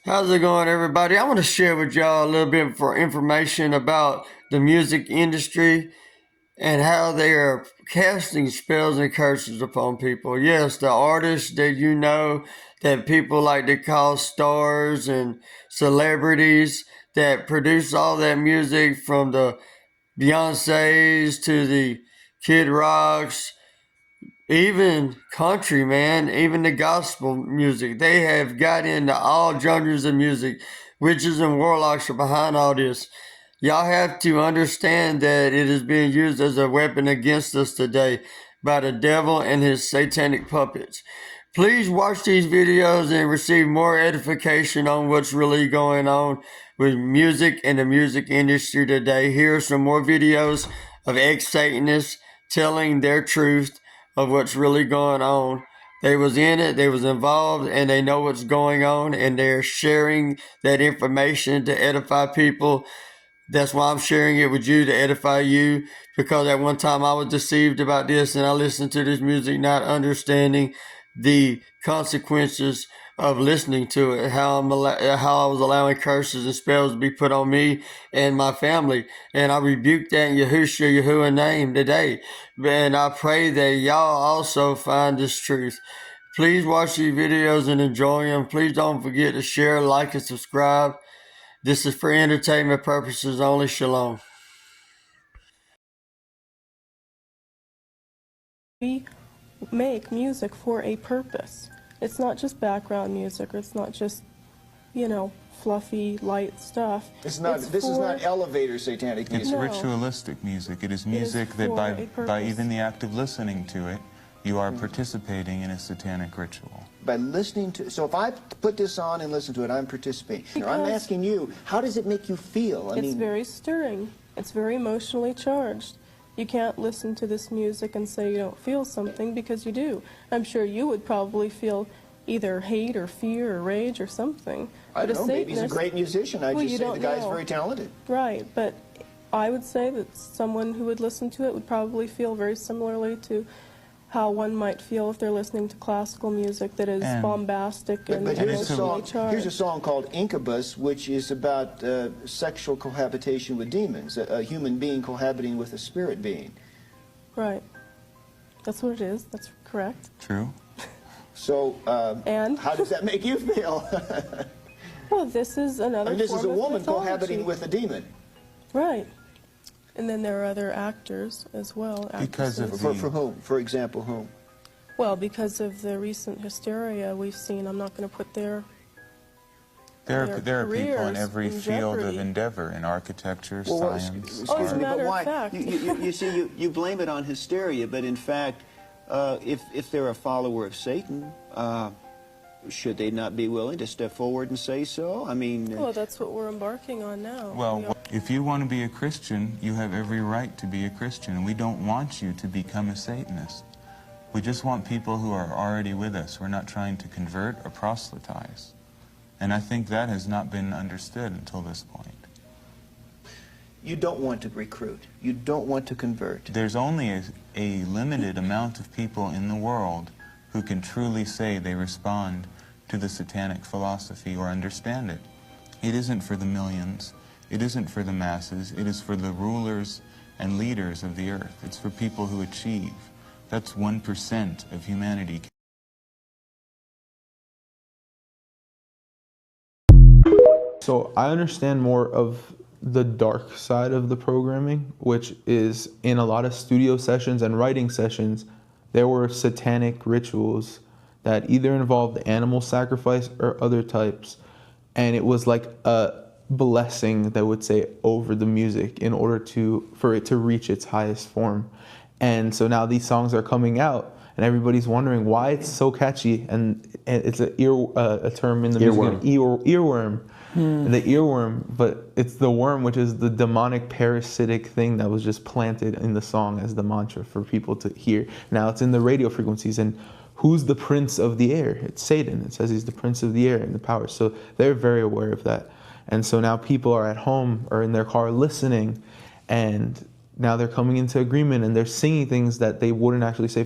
How's it going, everybody? I want to share with y'all a little bit for information about the music industry and how they are casting spells and curses upon people. Yes, the artists that you know that people like to call stars and celebrities that produce all that music from the Beyoncé's to the Kid Rocks, even country, man, even the gospel music. They have got into all genres of music. Witches and warlocks are behind all this. Y'all have to understand that it is being used as a weapon against us today by the devil and his satanic puppets. Please watch these videos and receive more edification on what's really going on with music and the music industry today. Here are some more videos of ex-Satanists telling their truth of what's really going on. They was in it, they was involved, and they know what's going on, and they're sharing that information to edify people. That's why I'm sharing it with you, to edify you, because at one time I was deceived about this, and I listened to this music not understanding the consequences of listening to it, how I was allowing curses and spells to be put on me and my family, and I rebuke that in Yahushua name today. And I pray that y'all also find this truth. Please watch these videos and enjoy them. Please don't forget to share, like, and subscribe. This is for entertainment purposes only. Shalom. We make music for a purpose. It's not just background music, or it's not just, fluffy, light stuff. This is not elevator satanic music. It's No. ritualistic music. It is music is that for a by purpose. even the act of listening to it, you are participating in a satanic ritual. By listening to, so if I put this on and listen to it, I'm participating. I'm Because- asking you, how does it make you feel? It's very stirring. It's very emotionally charged. You can't listen to this music and say you don't feel something, because you do. I'm sure you would probably feel either hate or fear or rage or something. I But don't know, maybe he's a Satanist- great musician. I Well, just you say the don't guy's know. very talented. Right, but I would say that someone who would listen to it would probably feel very similarly to how one might feel if they're listening to classical music that is And- bombastic But, and but here's, a emotionally song, here's a charged. song called Incubus, which is about sexual cohabitation with demons, a human being cohabiting with a spirit being. Right. That's what it is. That's correct. True? So, And? how does that make you feel? Well, this is another And this is a form of woman mythology. cohabiting with a demon. Right. And then there are other actors as well. Because of actresses. For whom? For example, whom? Well, because of the recent hysteria we've seen, I'm not going to put their Their There are people in careers every in field of jeopardy. endeavor, in architecture, Well, science, excuse Oh, as a me, matter but of why? fact. You see, you blame it on hysteria, but in fact, if they're a follower of Satan, should they not be willing to step forward and say so? I mean, Well, that's what we're embarking on now. We Well, are- if you want to be a Christian, you have every right to be a Christian. We don't want you to become a Satanist. We just want people who are already with us. We're not trying to convert or proselytize. And I think that has not been understood until this point. You don't want to recruit. You don't want to convert. There's only a limited amount of people in the world who can truly say they respond to the satanic philosophy or understand it. It isn't for the millions. It isn't for the masses. It is for the rulers and leaders of the earth. It's for people who achieve. That's 1% of humanity. So I understand more of the dark side of the programming, which is in a lot of studio sessions and writing sessions, there were satanic rituals that either involved animal sacrifice or other types. And it was like a blessing that would say over the music in order for it to reach its highest form. And so now these songs are coming out and everybody's wondering why it's so catchy, and it's a term in the music, earworm. The earworm, but it's the worm, which is the demonic parasitic thing that was just planted in the song as the mantra for people to hear. Now it's in the radio frequencies, and who's the prince of the air? It's Satan. It says he's the prince of the air and the power. So they're very aware of that. And so now people are at home or in their car listening, and now they're coming into agreement and they're singing things that they wouldn't actually say.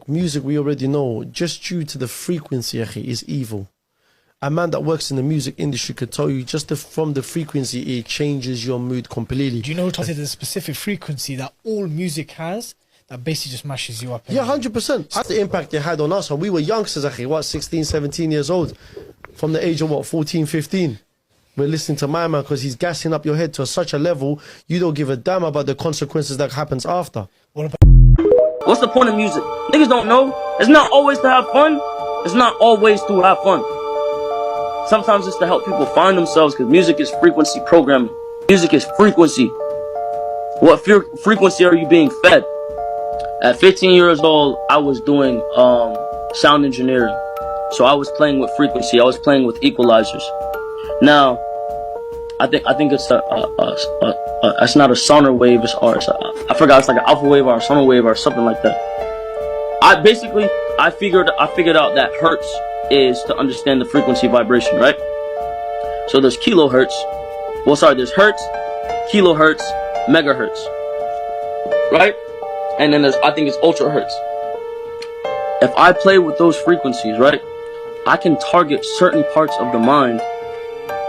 Music, we already know, just due to the frequency, is evil. A man that works in the music industry could tell you just from the frequency, it changes your mood completely. Do you know, there's a specific frequency that all music has that basically just mashes you up? Yeah, 100%. That's the impact it had on us. And we were youngsters, 16, 17 years old. From the age of, 14, 15. We're listening to my man because he's gassing up your head to such a level, you don't give a damn about the consequences that happens after. What's the point of music? Niggas don't know. It's not always to have fun. It's not always to have fun. Sometimes it's to help people find themselves, because music is frequency programming. Music is frequency. What frequency are you being fed? At 15 years old, I was doing sound engineering. So I was playing with frequency. I was playing with equalizers. Now, I think it's it's not a sonar wave, I forgot, it's like an alpha wave or a sonar wave or something like that. I figured out that hertz is to understand the frequency vibration, right? So there's kilohertz. There's hertz, kilohertz, megahertz, right? And then I think it's ultra hertz. If I play with those frequencies, right, I can target certain parts of the mind,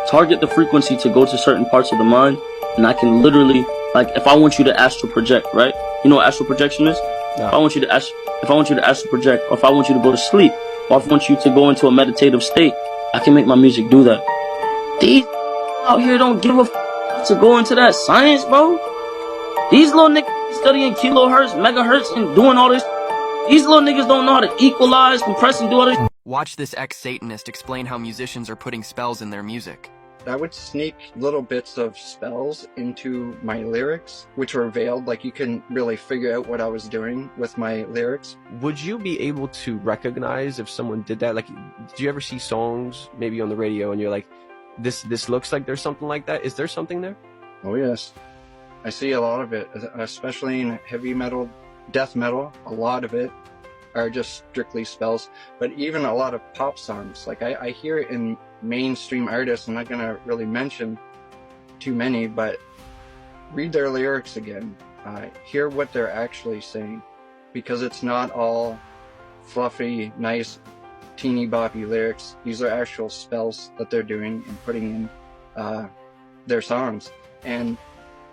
target the frequency to go to certain parts of the mind, and I can literally, like, if I want you to astral project, right? You know what astral projection is? Yeah. If I want you to astral project, or if I want you to go to sleep, or if I want you to go into a meditative state, I can make my music do that. These out here don't give a to go into that science, bro. These little niggas studying kilohertz, megahertz, and doing all this. These little niggas don't know how to equalize, compress, and do all this. Watch this ex-Satanist explain how musicians are putting spells in their music. I would sneak little bits of spells into my lyrics, which were veiled, like you couldn't really figure out what I was doing with my lyrics. Would you be able to recognize if someone did that? Like, do you ever see songs maybe on the radio and you're like, this looks like there's something like that? Is there something there? Oh yes. I see a lot of it, especially in heavy metal, death metal. A lot of it are just strictly spells, but even a lot of pop songs. Like I hear it in mainstream artists. I'm not gonna really mention too many, but read their lyrics again. Hear what they're actually saying, because it's not all fluffy, nice, teeny boppy lyrics. These are actual spells that they're doing and putting in their songs. And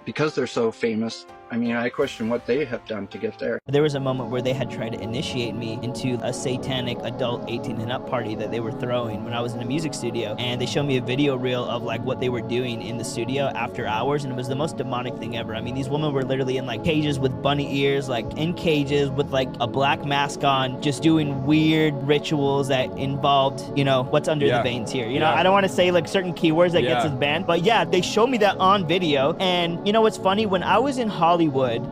because they're so famous, I mean, I question what they have done to get there. There was a moment where they had tried to initiate me into a satanic adult 18 and up party that they were throwing when I was in a music studio. And they showed me a video reel of like what they were doing in the studio after hours. And it was the most demonic thing ever. I mean, these women were literally in like cages with bunny ears, like in cages with like a black mask on, just doing weird rituals that involved, you know, what's under the veins here. You know, I don't want to say like certain keywords that gets us banned, but yeah, they showed me that on video. And you know what's funny? When I was in Hollywood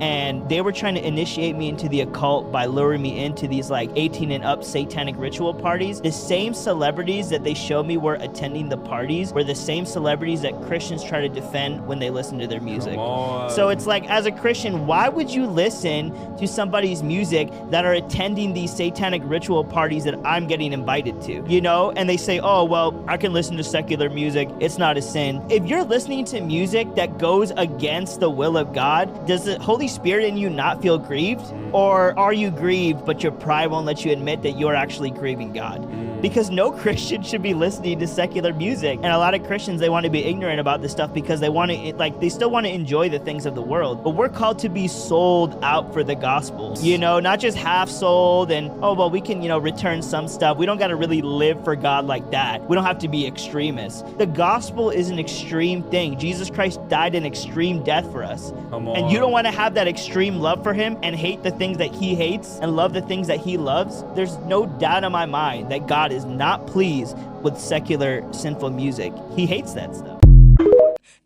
and they were trying to initiate me into the occult by luring me into these like 18 and up satanic ritual parties, the same celebrities that they showed me were attending the parties were the same celebrities that Christians try to defend when they listen to their music. So it's like, as a Christian, why would you listen to somebody's music that are attending these satanic ritual parties that I'm getting invited to, you know? And they say, oh, well, I can listen to secular music, it's not a sin. If you're listening to music that goes against the will of God, does the Holy Spirit in you not feel grieved? Or are you grieved, but your pride won't let you admit that you're actually grieving God? Because no Christian should be listening to secular music. And a lot of Christians, they want to be ignorant about this stuff because they want to, like, they still want to enjoy the things of the world. But we're called to be sold out for the gospel, you know, not just half sold and, oh, well, we can, you know, return some stuff. We don't got to really live for God like that. We don't have to be extremists. The gospel is an extreme thing. Jesus Christ died an extreme death for us. And you don't want to have that extreme love for him and hate the things that he hates and love the things that he loves. There's no doubt in my mind that God is not pleased with secular sinful music. He hates that stuff.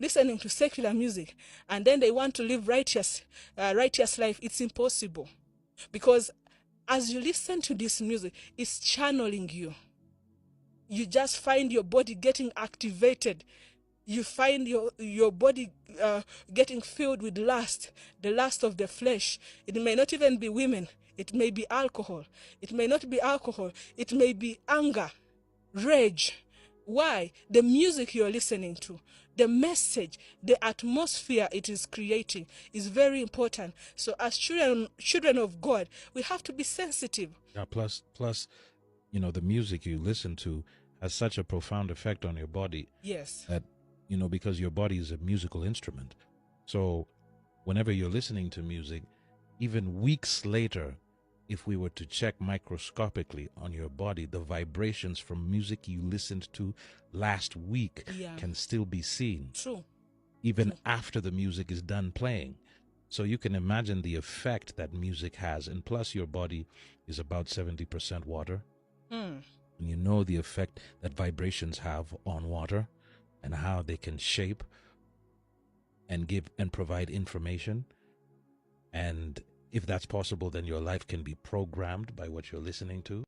Listening to secular music and then they want to live righteous life, it's impossible. Because as you listen to this music, it's channeling you. You just find your body getting activated. You find your body getting filled with lust, the lust of the flesh. It may not even be women. It may be alcohol. It may not be alcohol. It may be anger, rage. Why? The music you're listening to, the message, the atmosphere it is creating is very important. So as children of God, we have to be sensitive. Plus, you know, the music you listen to has such a profound effect on your body. Yes. That, you know, because your body is a musical instrument. So whenever you're listening to music, even weeks later, if we were to check microscopically on your body, the vibrations from music you listened to last week can still be seen. True. Even after the music is done playing. So you can imagine the effect that music has. And plus your body is about 70% water. And you know the effect that vibrations have on water and how they can shape and give and provide information. And if that's possible, then your life can be programmed by what you're listening to.